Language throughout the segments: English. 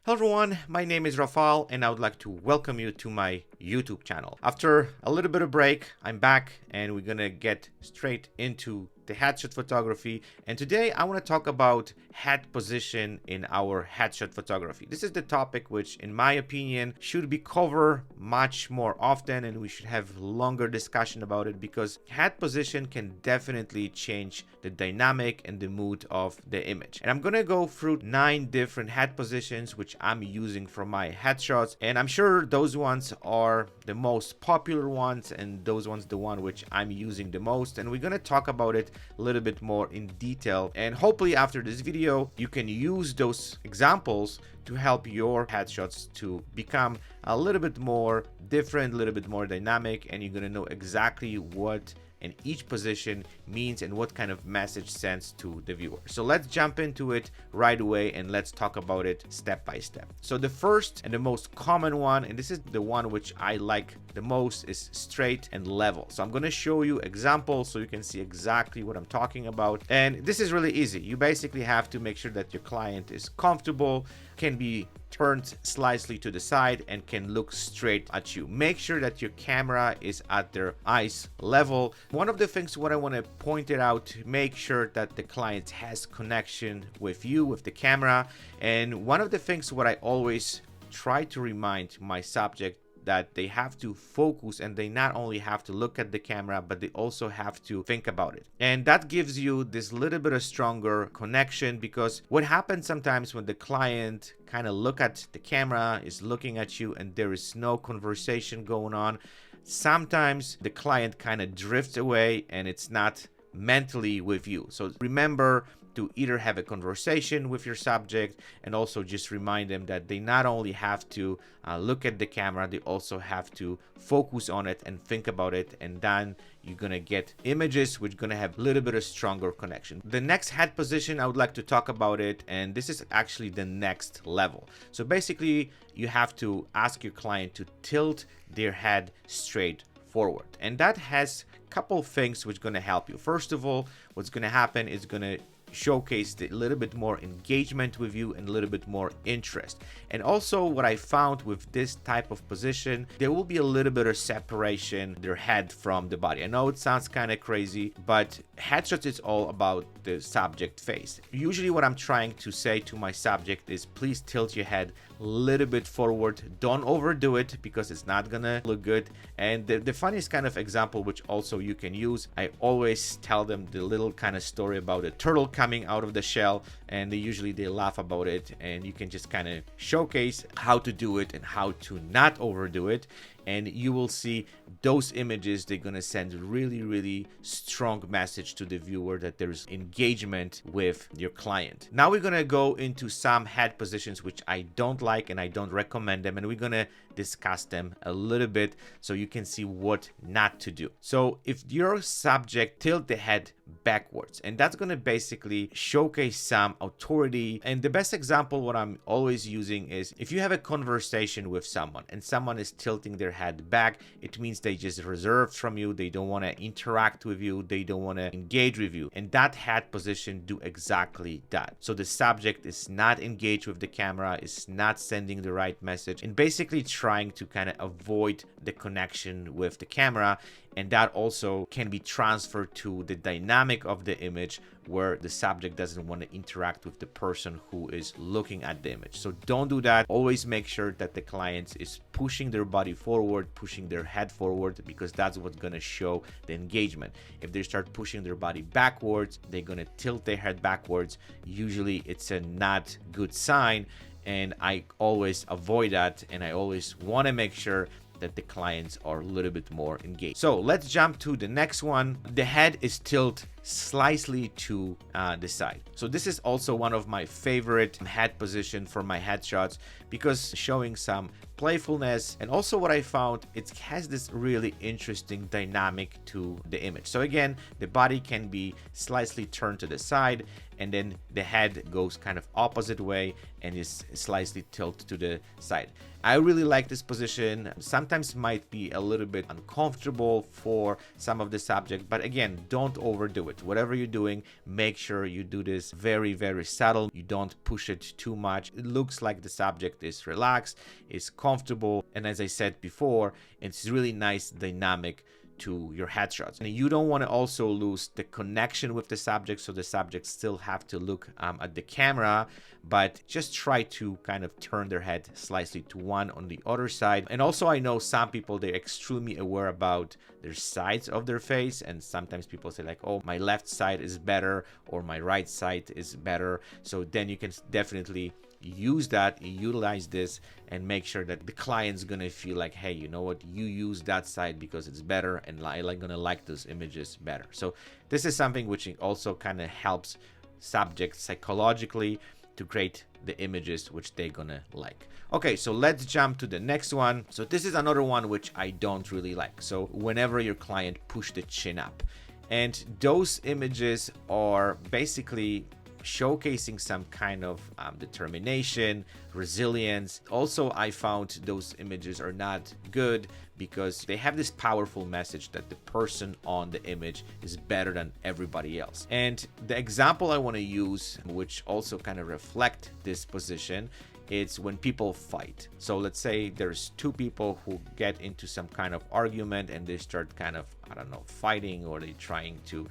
Hello everyone, my name is Rafal and I would like to welcome you to my YouTube channel. After a little bit of break, I'm back and we're gonna get straight into the headshot photography. And today I want to talk about head position in our headshot photography. This is the topic which, in my opinion, should be covered much more often, and we should have longer discussion about it because head position can definitely change the dynamic and the mood of the image. And I'm gonna go through 9 different head positions which I'm using for my headshots, and I'm sure those ones are the most popular ones and those ones the one which I'm using the most, and we're gonna talk about it a little bit more in detail. And hopefully after this video you can use those examples to help your headshots to become a little bit more different, a little bit more dynamic, and you're gonna know exactly what and each position means and what kind of message sends to the viewer. So let's jump into it right away and let's talk about it step by step. So the first and the most common one, and this is the one which I like the most, is straight and level. So I'm going to show you examples so you can see exactly what I'm talking about. And this is really easy. You basically have to make sure that your client is comfortable, can be turned slightly to the side, and can look straight at you. Make sure that your camera is at their eyes level. One of the things what I want to point it out, make sure that the client has connection with you, with the camera. And one of the things what I always try to remind my subject, that they have to focus and they not only have to look at the camera, but they also have to think about it. And that gives you this little bit of stronger connection, because what happens sometimes when the client kind of look at the camera, is looking at you, and there is no conversation going on, sometimes the client kind of drifts away and it's not mentally with you. So remember to either have a conversation with your subject and also just remind them that they not only have to look at the camera, they also have to focus on it and think about it, and then you're gonna get images which gonna have a little bit of stronger connection. The next head position I would like to talk about it, and this is actually the next level. So basically you have to ask your client to tilt their head straight forward, and that has a couple things which gonna help you. First of all, what's gonna happen is gonna showcase a little bit more engagement with you and a little bit more interest. And also what I found with this type of position, there will be a little bit of separation their head from the body. I know it sounds kind of crazy, but headshots is all about the subject face. Usually what I'm trying to say to my subject is, please tilt your head a little bit forward, don't overdo it because it's not gonna look good. And the funniest kind of example which also you can use, I always tell them the little kind of story about a turtle coming out of the shell, and they laugh about it, and you can just kind of showcase how to do it and how to not overdo it, and you will see those images, they're gonna send really strong message to the viewer that there's engagement with your client. Now we're gonna go into some head positions which I don't like and I don't recommend them, and we're gonna discuss them a little bit so you can see what not to do. So if your subject tilt the head backwards, and that's going to basically showcase some authority. And the best example what I'm always using is, if you have a conversation with someone and someone is tilting their head back, it means they just reserved from you, they don't want to interact with you, they don't want to engage with you, and that head position do exactly that. So the subject is not engaged with the camera, is not sending the right message, and basically trying to kind of avoid the connection with the camera. And that also can be transferred to the dynamic of the image, where the subject doesn't want to interact with the person who is looking at the image. So don't do that. Always make sure that the client is pushing their body forward, pushing their head forward, because that's what's going to show the engagement. If they start pushing their body backwards, they're going to tilt their head backwards. Usually it's a not good sign, and I always avoid that, and I always want to make sure that the clients are a little bit more engaged. So let's jump to the next one. The head is tilted slightly to the side. So this is also one of my favorite head position for my headshots, because showing some playfulness, and also what I found, it has this really interesting dynamic to the image. So again, the body can be slightly turned to the side, and then the head goes kind of opposite way and is slightly tilted to the side. I really like this position. Sometimes might be a little bit uncomfortable for some of the subject, but again, don't overdo it. Whatever you're doing, make sure you do this very, very subtle. You don't push it too much. It looks like the subject is relaxed, is comfortable, and as I said before, it's really nice dynamic to your headshots. And you don't want to also lose the connection with the subject, so the subject still have to look at the camera, but just try to kind of turn their head slightly to one on the other side. And also, I know some people, they're extremely aware about their sides of their face, and sometimes people say like, oh, my left side is better or my right side is better. So then you can definitely use that, utilize this, and make sure that the client's gonna feel like, hey, you know what, you use that side because it's better, and I gonna like those images better. So this is something which also kind of helps subjects psychologically to create the images which they're gonna like. Okay, so let's jump to the next one. So this is another one which I don't really like. So whenever your client push the chin up, and those images are basically showcasing some kind of determination, resilience. Also, I found those images are not good because they have this powerful message that the person on the image is better than everybody else. And the example I want to use, which also kind of reflect this position, it's when people fight. So let's say there's two people who get into some kind of argument and they start kind of, I don't know, fighting, or they trying to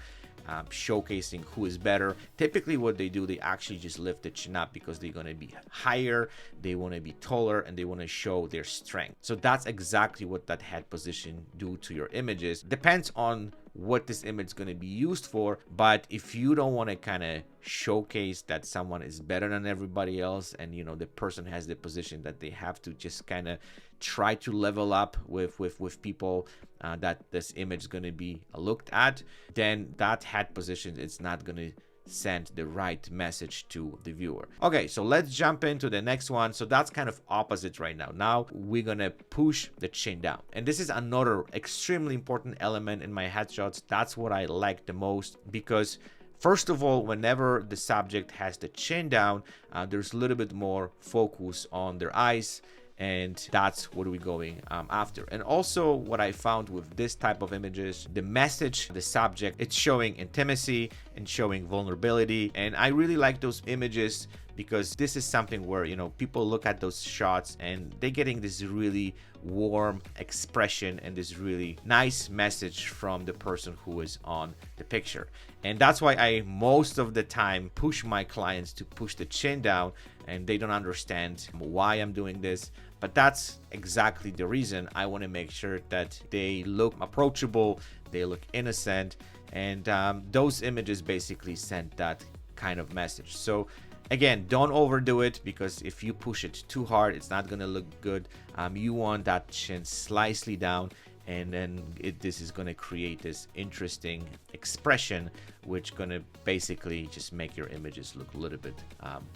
showcasing who is better. Typically what they do, they actually just lift the chin up because they're going to be higher, they want to be taller, and they want to show their strength. So that's exactly what that head position do to your images. Depends on what this image is going to be used for, but if you don't want to kind of showcase that someone is better than everybody else, and you know the person has the position that they have to just kind of try to level up with people that this image is going to be looked at, then that head position is not going to send the right message to the viewer. Okay, so let's jump into the next one. So that's kind of opposite right now. Now we're gonna push the chin down, and this is another extremely important element in my headshots. That's what I like the most, because first of all, whenever the subject has the chin down, there's a little bit more focus on their eyes, and that's what we're going after. And also what I found with this type of images, the message, the subject, it's showing intimacy and showing vulnerability. And I really like those images because this is something where, you know, people look at those shots and they're getting this really warm expression and this really nice message from the person who is on the picture. And that's why I most of the time push my clients to push the chin down, and they don't understand why I'm doing this. But that's exactly the reason. I want to make sure that they look approachable, they look innocent, and those images basically send that kind of message. So again, don't overdo it, because if you push it too hard, it's not going to look good. You want that chin slightly down, and then this is going to create this interesting expression, which going to basically just make your images look a little bit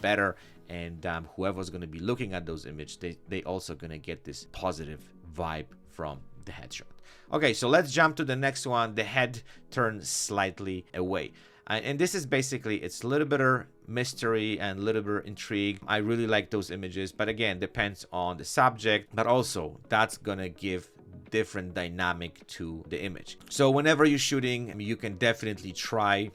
better. And whoever's going to be looking at those images, they also going to get this positive vibe from the headshot. Okay, so let's jump to the next one. The head turns slightly away. And this is basically, it's a little bit of mystery and a little bit of intrigue. I really like those images, but again, depends on the subject, but also that's gonna give different dynamic to the image. So whenever you're shooting, you can definitely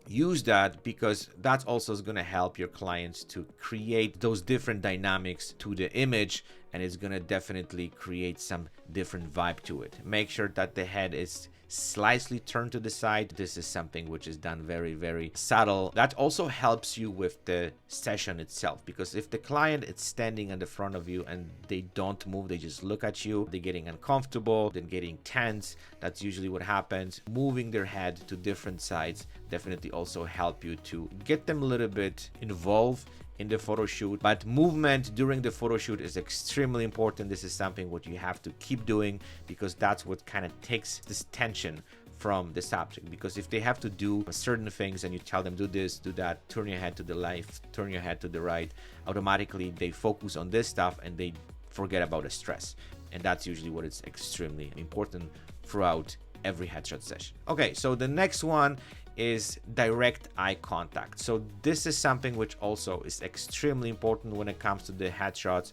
use that, because that's also is going to help your clients to create those different dynamics to the image, and it's going to definitely create some different vibe to it. Make sure that the head is slightly turned to the side. This is something which is done very, very subtle. That also helps you with the session itself, because if the client is standing in the front of you and they don't move, they just look at you, they're getting uncomfortable, then getting tense. That's usually what happens. Moving their head to different sides definitely also help you to get them a little bit involved in the photo shoot. But movement during the photo shoot is extremely important. This is something what you have to keep doing, because that's what kind of takes this tension from the subject. Because if they have to do certain things and you tell them do this, do that, turn your head to the left, turn your head to the right, automatically they focus on this stuff and they forget about the stress. And that's usually what is extremely important throughout every headshot session. Okay, so the next one is direct eye contact. So this is something which also is extremely important when it comes to the headshots.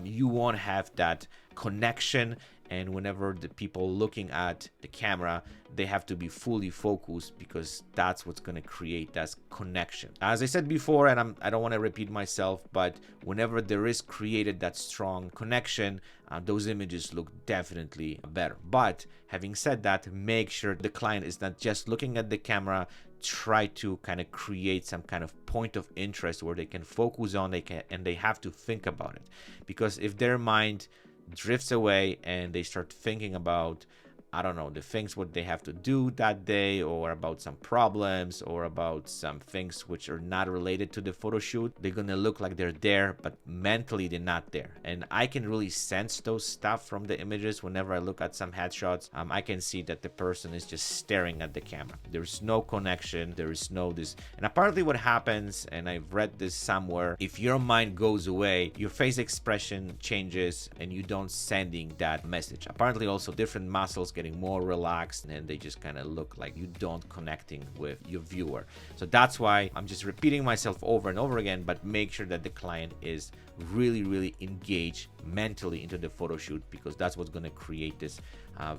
You won't have that connection, and whenever the people looking at the camera, they have to be fully focused, because that's what's going to create that connection. As I said before, and I don't want to repeat myself, but whenever there is created that strong connection, those images look definitely better. But having said that, make sure the client is not just looking at the camera. Try to kind of create some kind of point of interest where they can focus on, and they have to think about it. Because if their mind drifts away and they start thinking about, I don't know, the things what they have to do that day, or about some problems, or about some things which are not related to the photo shoot, they're gonna look like they're there, but mentally they're not there. And I can really sense those stuff from the images. Whenever I look at some headshots, I can see that the person is just staring at the camera. There's no connection, there is no this. And apparently what happens, and I've read this somewhere, if your mind goes away, your face expression changes and you don't sending that message. Apparently also different muscles getting more relaxed, and they just kind of look like you don't connecting with your viewer. So that's why I'm just repeating myself over and over again, but make sure that the client is really engaged mentally into the photo shoot, because that's what's going to create this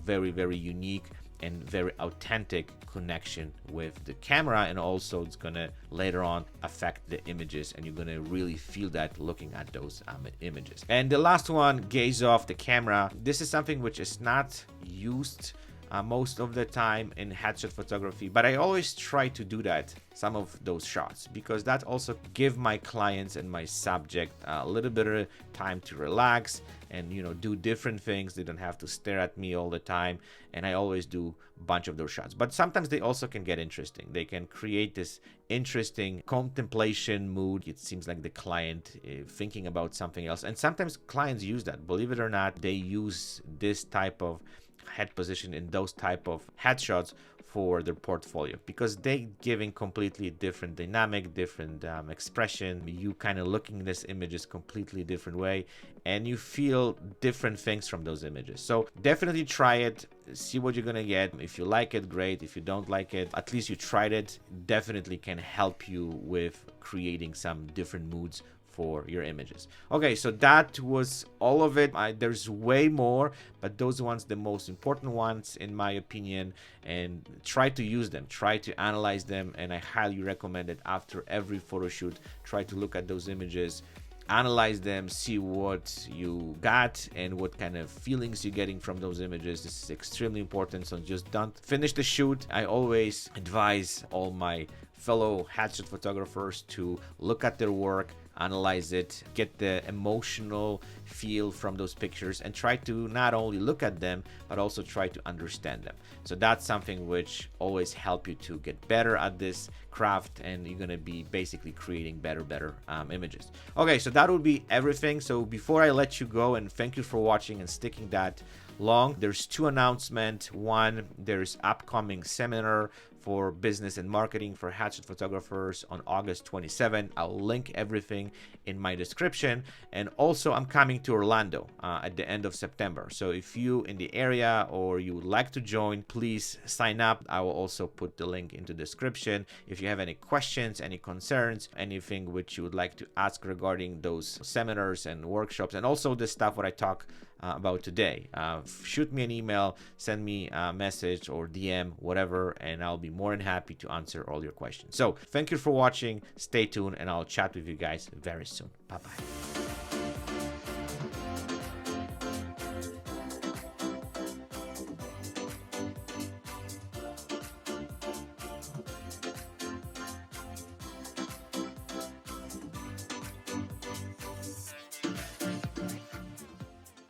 very unique and very authentic connection with the camera. And also it's gonna later on affect the images, and you're gonna really feel that looking at those images. And the last one, gaze off the camera. This is something which is not used most of the time in headshot photography, but I always try to do that, some of those shots, because that also give my clients and my subject a little bit of time to relax and, you know, do different things. They don't have to stare at me all the time, and I always do a bunch of those shots. But sometimes they also can get interesting. They can create this interesting contemplation mood. It seems like the client thinking about something else, and sometimes clients use that, believe it or not. They use this type of head position in those type of headshots for their portfolio, because they giving completely different dynamic, different expression. You kind of looking at this images completely different way, and you feel different things from those images. So definitely try it, see what you're gonna get. If you like it, great. If you don't like it, at least you tried it. Definitely can help you with creating some different moods for your images. Okay, so that was all of it. There's way more, but those ones the most important ones in my opinion, and try to use them, try to analyze them, and I highly recommend it. After every photo shoot, try to look at those images, analyze them, see what you got and what kind of feelings you're getting from those images. This is extremely important. So just don't finish the shoot. I always advise all my fellow headshot photographers to look at their work, analyze it, get the emotional feel from those pictures, and try to not only look at them but also try to understand them. So that's something which always help you to get better at this craft, and you're gonna be basically creating better images. Okay, so that would be everything. So before I let you go, and thank you for watching and sticking that long, there's two announcements. One, there's upcoming seminar for business and marketing for headshot photographers on August 27. I'll link everything in my description. And also I'm coming to Orlando at the end of September. So if you in the area or you would like to join, please sign up. I will also put the link into the description. If you have any questions, any concerns, anything which you would like to ask regarding those seminars and workshops, and also the stuff what I talk about today, shoot me an email, send me a message or DM, whatever, and I'll be more than happy to answer all your questions. So thank you for watching, stay tuned, and I'll chat with you guys very soon. Bye bye.